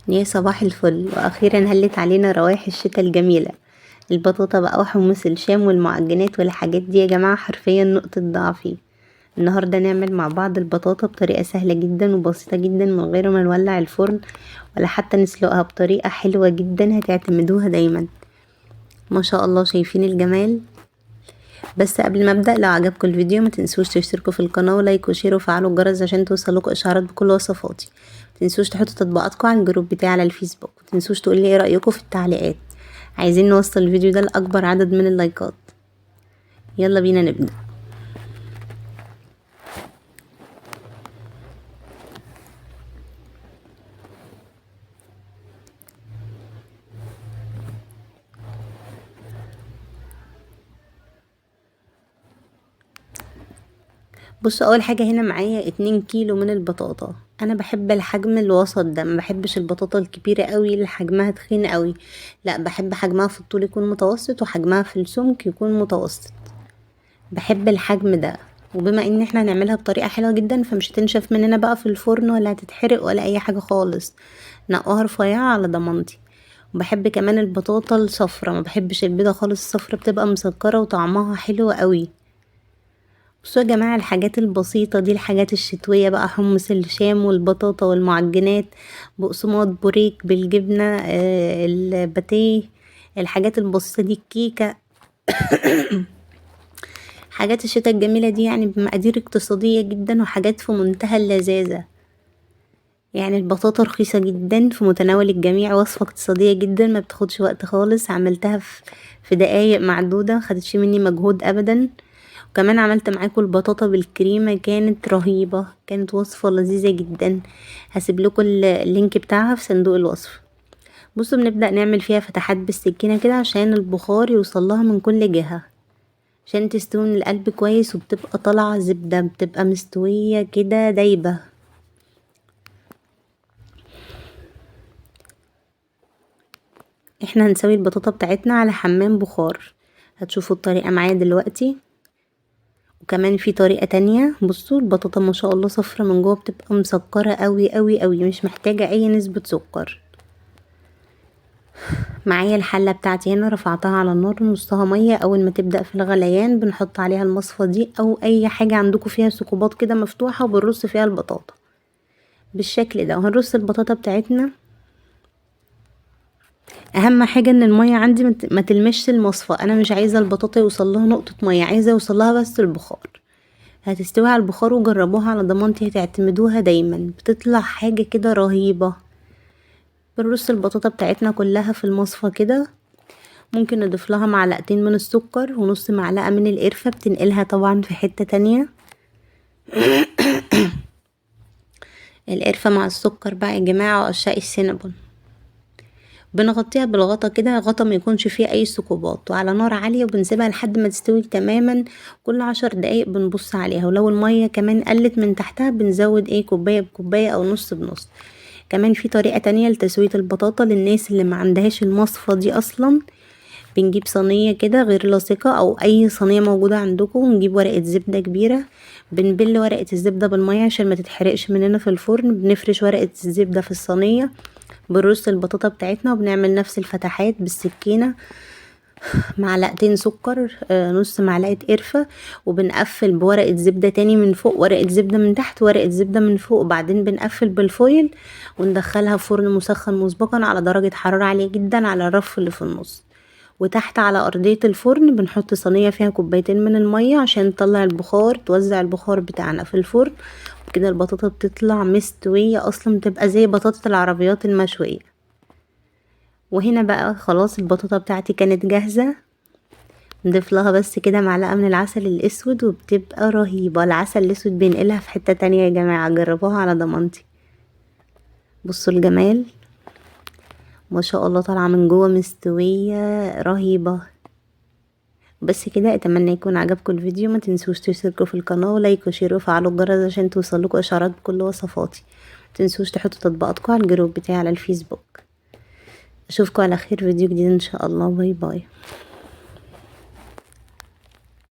يا صباح الفل، واخيرا هلت علينا روايح الشتاء الجميله. البطاطا بقى وحمص الشام والمعجنات والحاجات دي يا جماعه حرفيا نقطه ضعفي. النهارده نعمل مع بعض البطاطا بطريقه سهله جدا وبسيطه جدا من غير ما نولع الفرن ولا حتى نسلقها، بطريقه حلوه جدا هتعتمدوها دايما. ما شاء الله، شايفين الجمال؟ بس قبل ما ابدا، لو عجبكم الفيديو ما تنسوش تشتركوا في القناه ولايك وشير وفعلوا الجرس عشان توصلكوا اشعارات بكل وصفاتي. ما تنسوش تحطوا تطبيقاتكم على الجروب بتاعي على الفيسبوك. ما تنسوش تقولي ايه رايكم في التعليقات. عايزين نوصل الفيديو ده لاكبر عدد من اللايكات. يلا بينا نبدا. بصوا، اول حاجه هنا معايا 2 كيلو من البطاطا. انا بحب الحجم الوسط ده، ما بحبش البطاطا الكبيره قوي اللي حجمها تخين قوي. لا، بحب حجمها في الطول يكون متوسط وحجمها في السمك يكون متوسط. بحب الحجم ده. وبما ان احنا هنعملها بطريقه حلوه جدا فمش هتنشف مننا بقى في الفرن ولا هتتحرق ولا اي حاجه خالص. نقوها رفيعه على ضمانتي. وبحب كمان البطاطا الصفرا، ما بحبش البيضه خالص، الصفرا بتبقى مسكره وطعمها حلو قوي. بصوا يا جماعه، الحاجات البسيطه دي الحاجات الشتويه بقى، حمص الشام والبطاطا والمعجنات، بقسماط بوريك بالجبنه، الباتيه، الحاجات البسيطه دي، الكيكه. حاجات الشتا الجميلة دي يعني بمقادير اقتصادية جدا وحاجات في منتهى اللذاذة. يعني البطاطا رخيصة جدا في متناول الجميع، وصفة اقتصادية جدا ما بتاخدش وقت خالص. عملتها في دقايق معدودة، مخدتش مني مجهود ابدا. وكمان عملت معاكم البطاطا بالكريمة، كانت رهيبة، كانت وصفة لذيذة جدا. هسيب لكم اللينك بتاعها في صندوق الوصف. بصوا، بنبدأ نعمل فيها فتحات بالسكينة كده عشان البخار يوصلها من كل جهة، عشان تستوي من القلب كويس، وبتبقى طالعة زبدة، بتبقى مستوية كده دايبة. احنا هنسوي البطاطا بتاعتنا على حمام بخار. هتشوفوا الطريقة معايا دلوقتي. وكمان في طريقة تانية. بصوا البطاطا ما شاء الله صفرة من جوه، بتبقى مسكرة قوي قوي قوي، مش محتاجة اي نسبة سكر. معايا الحلة بتاعتي هنا، رفعتها على النار، نصها مية. اول ما تبدأ في الغليان بنحط عليها المصفى دي او اي حاجة عندكم فيها ثقوبات كده مفتوحة، وبنرص فيها البطاطا بالشكل ده. وهنرص البطاطا بتاعتنا. اهم حاجة ان المية عندي ما تلمش المصفى. انا مش عايزة البطاطا يوصل لها نقطة مية، عايزة يوصل لها بس البخار. هتستوي على البخار وجربوها على ضمانتي، هتعتمدوها دايما، بتطلع حاجة كده رهيبة. بنرص البطاطا بتاعتنا كلها في المصفى كده. ممكن نضيف لها معلقتين من السكر ونص معلقة من القرفة، بتنقلها طبعا في حتة تانية. القرفة مع السكر بقى يا جماعة وعشاق السينابون. بنغطيها بالغطا كده، غطا ما يكونش فيه اي ثقوبات، وعلى نار عالية، وبنسيبها لحد ما تستوي تماما. كل 10 دقايق بنبص عليها، ولو المية كمان قلت من تحتها بنزود كوباية بكوباية او نص بنص. كمان في طريقة تانية لتسوية البطاطا للناس اللي ما عندهاش المصفى دي اصلا. بنجيب صينية كده غير لاصقة او اي صينية موجودة عندكم، ونجيب ورقة زبدة كبيرة. بنبل ورقة الزبدة بالمية عشان ما تتحرقش مننا في الفرن. بنفرش ورقة الزبدة في الصينية، بنرص البطاطا بتاعتنا وبنعمل نفس الفتحات بالسكينة. معلقتين سكر، نص معلقة قرفة. وبنقفل بورقة زبدة تاني من فوق، ورقة زبدة من تحت، ورقة زبدة من فوق، وبعدين بنقفل بالفويل. وندخلها فرن مسخن مسبقا على درجة حرارة عالية جدا على الرف اللي في النص. وتحت على أرضية الفرن بنحط صينية فيها كوبايتين من المية عشان نطلع البخار، توزع البخار بتاعنا في الفرن. كده البطاطا بتطلع مستوية اصلا، بتبقى زي بطاطا العربيات المشوية. وهنا بقى خلاص البطاطا بتاعتي كانت جاهزة. نضيف لها بس كده معلقة من العسل الاسود وبتبقى رهيبة. العسل الاسود بينقلها في حتة تانية يا جماعة، جربوها على ضمانتي. بصوا الجمال، ما شاء الله، طالعة من جوه مستوية رهيبة. بس كده، اتمنى يكون عجبكم الفيديو. ما تنسوش تشتركوا في القناة ولايك وشير وفعلوا الجرس عشان توصلكوا اشعارات بكل وصفاتي. ما تنسوش تحطوا تطبيقاتكم على الجروب بتاعي على الفيسبوك. اشوفكم على خير، فيديو جديد ان شاء الله. باي باي.